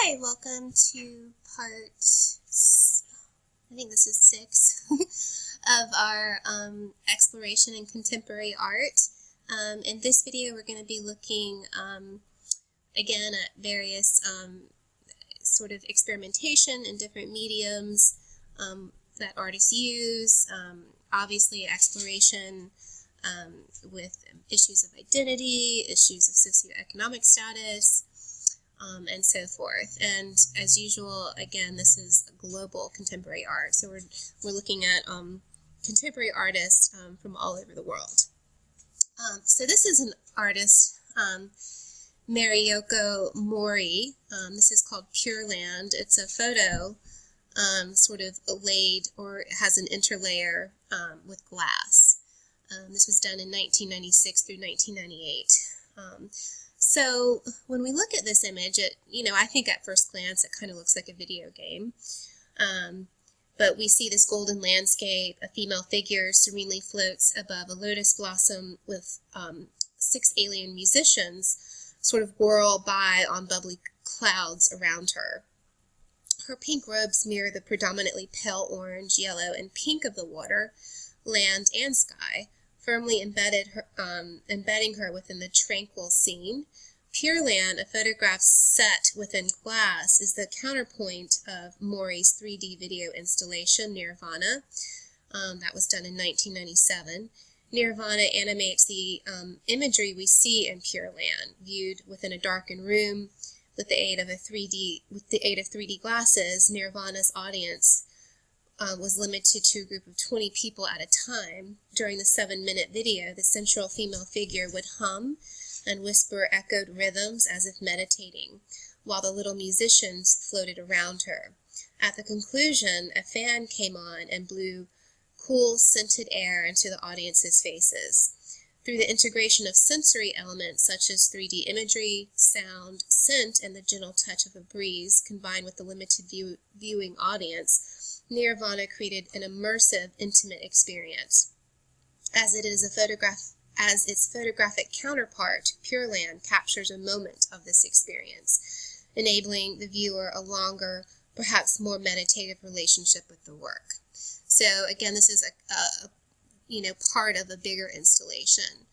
Hi, welcome to I think this is 6 of our exploration in contemporary art. In this video, we're going to be looking again at various sort of experimentation in different mediums that artists use, obviously exploration with issues of identity, issues of socioeconomic status, and so forth. And as usual, again, this is global contemporary art. So we're looking at contemporary artists from all over the world. So this is an artist, Mariyoko Mori. This is called Pure Land. It's a photo sort of laid, or has an interlayer with glass. This was done in 1996 through 1998. So when we look at this image, I think at first glance it kind of looks like a video game. But we see this golden landscape, a female figure serenely floats above a lotus blossom with 6 alien musicians sort of whirl by on bubbly clouds around her. Her pink robes mirror the predominantly pale orange, yellow, and pink of the water, land, and sky, firmly embedding her within the tranquil scene. Pure Land, a photograph set within glass, is the counterpoint of Mori's 3D video installation, Nirvana. That was done in 1997. Nirvana animates the imagery we see in Pure Land, viewed within a darkened room with the aid of 3D glasses. Nirvana's audience was limited to a group of 20 people at a time. During the 7-minute video, the central female figure would hum and whisper echoed rhythms as if meditating, while the little musicians floated around her. At the conclusion, a fan came on and blew cool, scented air into the audience's faces. Through the integration of sensory elements such as 3D imagery, sound, scent, and the gentle touch of a breeze, combined with the limited viewing audience, Nirvana created an immersive, intimate experience. As its photographic counterpart, Pure Land captures a moment of this experience, enabling the viewer a longer, perhaps more meditative relationship with the work. So again, this is a part of a bigger installation.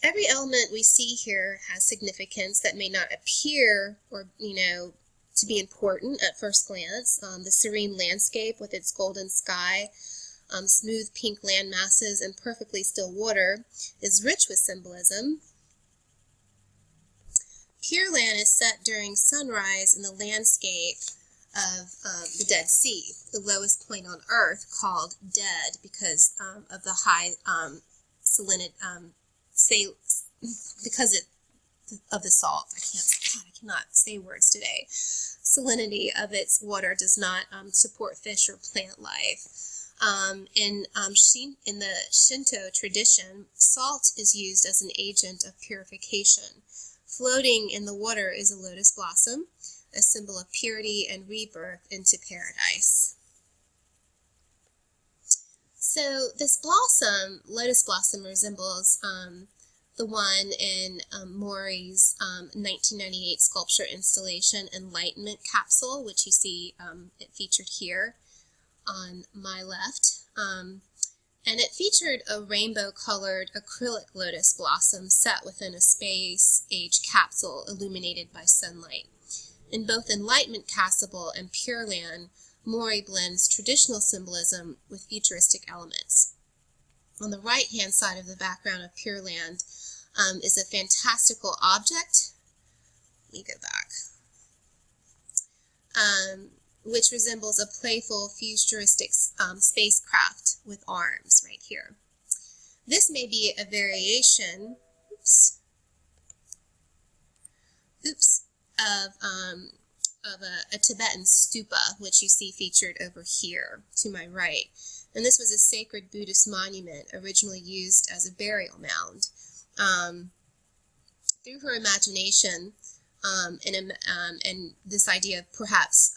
Every element we see here has significance that may not appear or to be important at first glance. The serene landscape with its golden sky, smooth pink land masses, and perfectly still water is rich with symbolism. Pure Land is set during sunrise in the landscape of the Dead Sea, the lowest point on Earth, called dead because of the high salinity, of the salt. I cannot say words today. Salinity of its water does not support fish or plant life. In the Shinto tradition, salt is used as an agent of purification. Floating in the water is a lotus blossom, a symbol of purity and rebirth into paradise. So this lotus blossom, resembles the one in Mori's 1998 sculpture installation, Enlightenment Capsule, which you see it featured here on my left. And it featured a rainbow-colored acrylic lotus blossom set within a space-age capsule illuminated by sunlight. In both Enlightenment Capsule and Pure Land, Mori blends traditional symbolism with futuristic elements. On the right-hand side of the background of Pure Land is a fantastical object. Let me go back. Which resembles a playful futuristic spacecraft with arms right here. This may be a variation of a Tibetan stupa, which you see featured over here to my right. And this was a sacred Buddhist monument originally used as a burial mound. Through her imagination and this idea of perhaps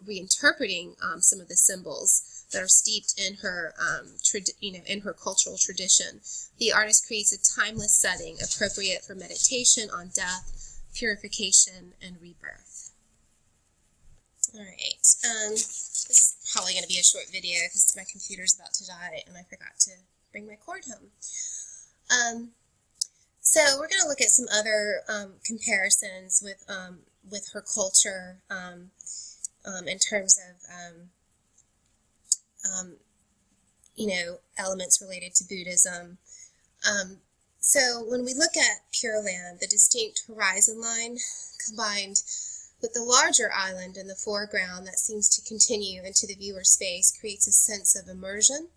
reinterpreting some of the symbols that are steeped in her, in her cultural tradition, the artist creates a timeless setting appropriate for meditation on death, purification, and rebirth. Alright, this is probably going to be a short video because my computer's about to die and I forgot to bring my cord home. So we're going to look at some other comparisons with her culture in terms of elements related to Buddhism. So when we look at Pure Land, the distinct horizon line combined with the larger island in the foreground that seems to continue into the viewer space creates a sense of immersion,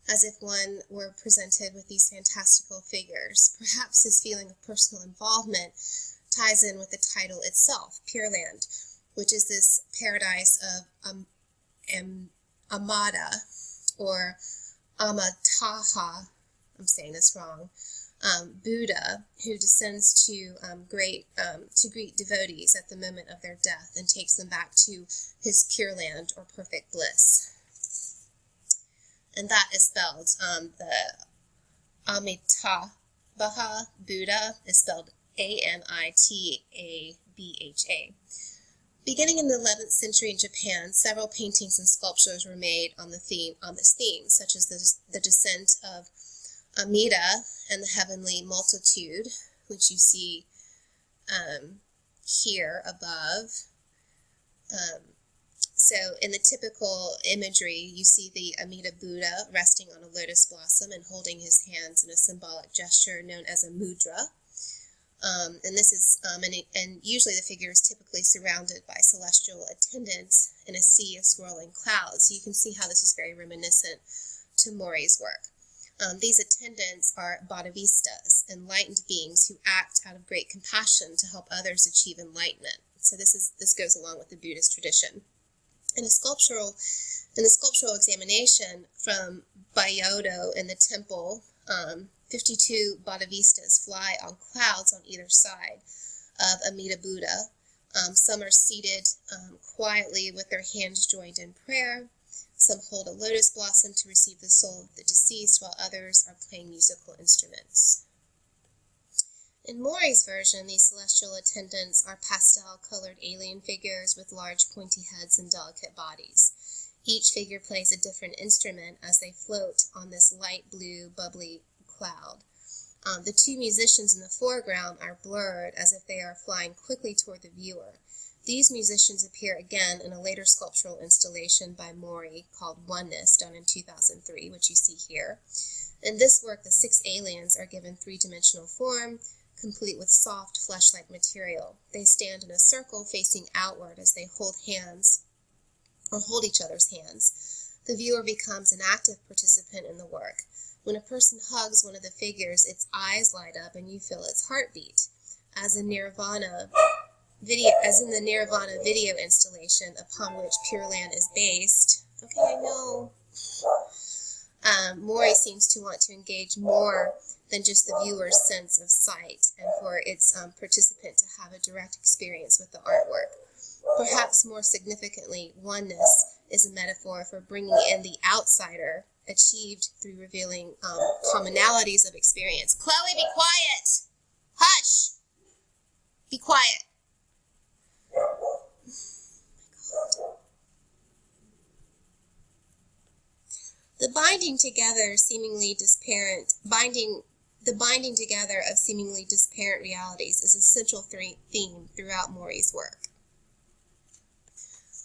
as if one were presented with these fantastical figures. Perhaps this feeling of personal involvement ties in with the title itself, Pure Land, which is this paradise of Amada, or Amataha, I'm saying this wrong, Buddha, who descends to greet devotees at the moment of their death and takes them back to his Pure Land or perfect bliss. And that is spelled, the Amitabha Buddha is spelled Anitabaha. Beginning in the 11th century in Japan, several paintings and sculptures were made on this theme, such as the descent of Amida and the heavenly multitude, which you see here above. So in the typical imagery, you see the Amida Buddha resting on a lotus blossom and holding his hands in a symbolic gesture known as a mudra. And this is, and usually the figure is typically surrounded by celestial attendants in a sea of swirling clouds. So you can see how this is very reminiscent to Mori's work. These attendants are bodhisattvas, enlightened beings who act out of great compassion to help others achieve enlightenment. So this goes along with the Buddhist tradition. In the sculptural examination from Byodo in the temple, 52 bodhisattvas fly on clouds on either side of Amida Buddha. Some are seated quietly with their hands joined in prayer. Some hold a lotus blossom to receive the soul of the deceased, while others are playing musical instruments. In Mori's version, these celestial attendants are pastel-colored alien figures with large pointy heads and delicate bodies. Each figure plays a different instrument as they float on this light blue, bubbly cloud. The two musicians in the foreground are blurred as if they are flying quickly toward the viewer. These musicians appear again in a later sculptural installation by Mori called Oneness, done in 2003, which you see here. In this work, the 6 aliens are given three-dimensional form, complete with soft, flesh-like material. They stand in a circle facing outward as they hold hands, or hold each other's hands. The viewer becomes an active participant in the work. When a person hugs one of the figures, its eyes light up and you feel its heartbeat. As in the Nirvana video installation upon which Pure Land is based. Okay, I know. Mori seems to want to engage more than just the viewer's sense of sight, and for its participant to have a direct experience with the artwork. Perhaps more significantly, oneness is a metaphor for bringing in the outsider, achieved through revealing commonalities of experience. Chloe, be quiet! Hush! Be quiet. The binding together of seemingly disparate realities is a central theme throughout Mori's work.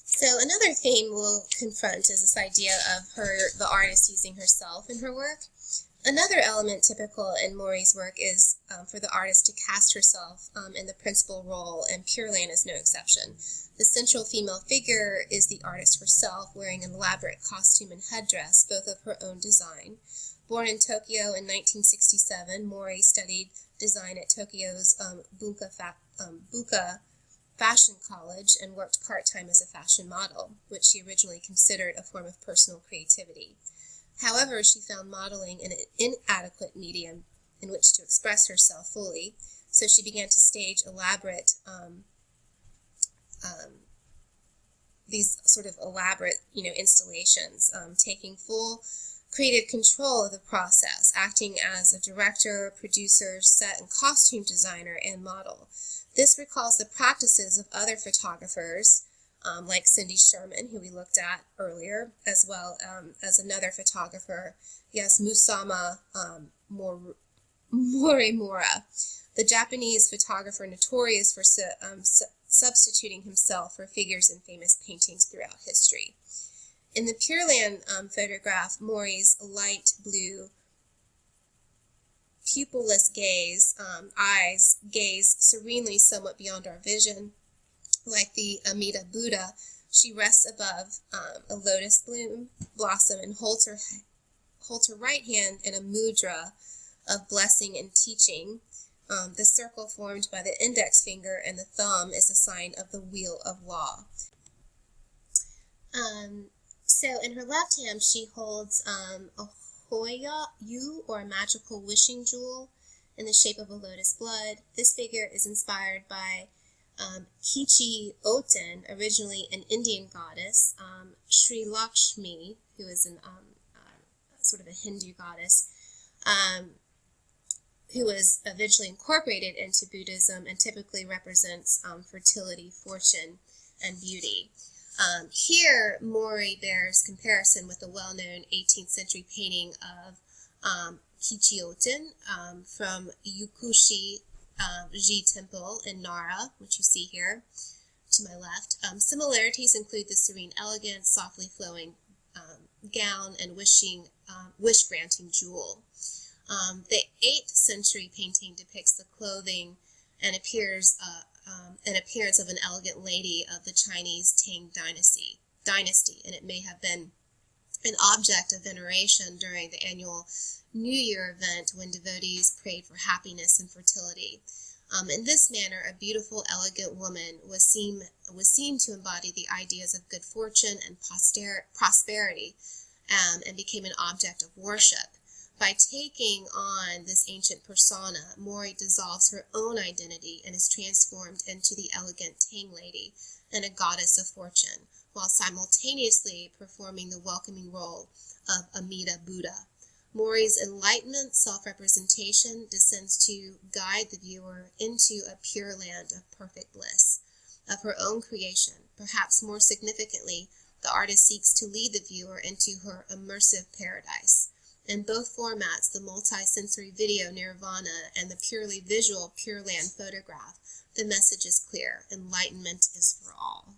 So another theme we'll confront is this idea of the artist using herself in her work. Another element typical in Mori's work is for the artist to cast herself in the principal role, and Pure Land is no exception. The central female figure is the artist herself, wearing an elaborate costume and headdress, both of her own design. Born in Tokyo in 1967, Mori studied design at Tokyo's Buka Fashion College and worked part-time as a fashion model, which she originally considered a form of personal creativity. However, she found modeling an inadequate medium in which to express herself fully, so she began to stage elaborate installations, taking full creative control of the process, acting as a director, producer, set and costume designer, and model. This recalls the practices of other photographers like Cindy Sherman, who we looked at earlier, as well as another photographer, yes, Musama Morimura, the Japanese photographer notorious for substituting himself for figures in famous paintings throughout history. In the Pure Land photograph, Mori's light blue, pupilless eyes gaze serenely somewhat beyond our vision. Like the Amida Buddha, she rests above a lotus blossom and holds her right hand in a mudra of blessing and teaching. The circle formed by the index finger and the thumb is a sign of the wheel of law. So in her left hand, she holds a Hoya Yu, or a magical wishing jewel in the shape of a lotus blood. This figure is inspired by Kichi Oten, originally an Indian goddess, Sri Lakshmi, who is sort of a Hindu goddess, who was eventually incorporated into Buddhism and typically represents fertility, fortune, and beauty. Here, Mori bears comparison with the well-known 18th century painting of Kichioten from Yukushi Ji Temple in Nara, which you see here to my left. Similarities include the serene elegance, softly flowing gown, and wish-granting jewel. The 8th century painting depicts the clothing and an appearance of an elegant lady of the Chinese Tang dynasty, and it may have been an object of veneration during the annual New Year event when devotees prayed for happiness and fertility. In this manner, a beautiful, elegant woman was seen to embody the ideas of good fortune and prosperity, and became an object of worship. By taking on this ancient persona, Mori dissolves her own identity and is transformed into the elegant Tang lady and a goddess of fortune, while simultaneously performing the welcoming role of Amida Buddha. Mori's enlightenment self-representation descends to guide the viewer into a pure land of perfect bliss, of her own creation. Perhaps more significantly, the artist seeks to lead the viewer into her immersive paradise. In both formats, the multi-sensory video Nirvana and the purely visual Pure Land photograph, the message is clear: enlightenment is for all.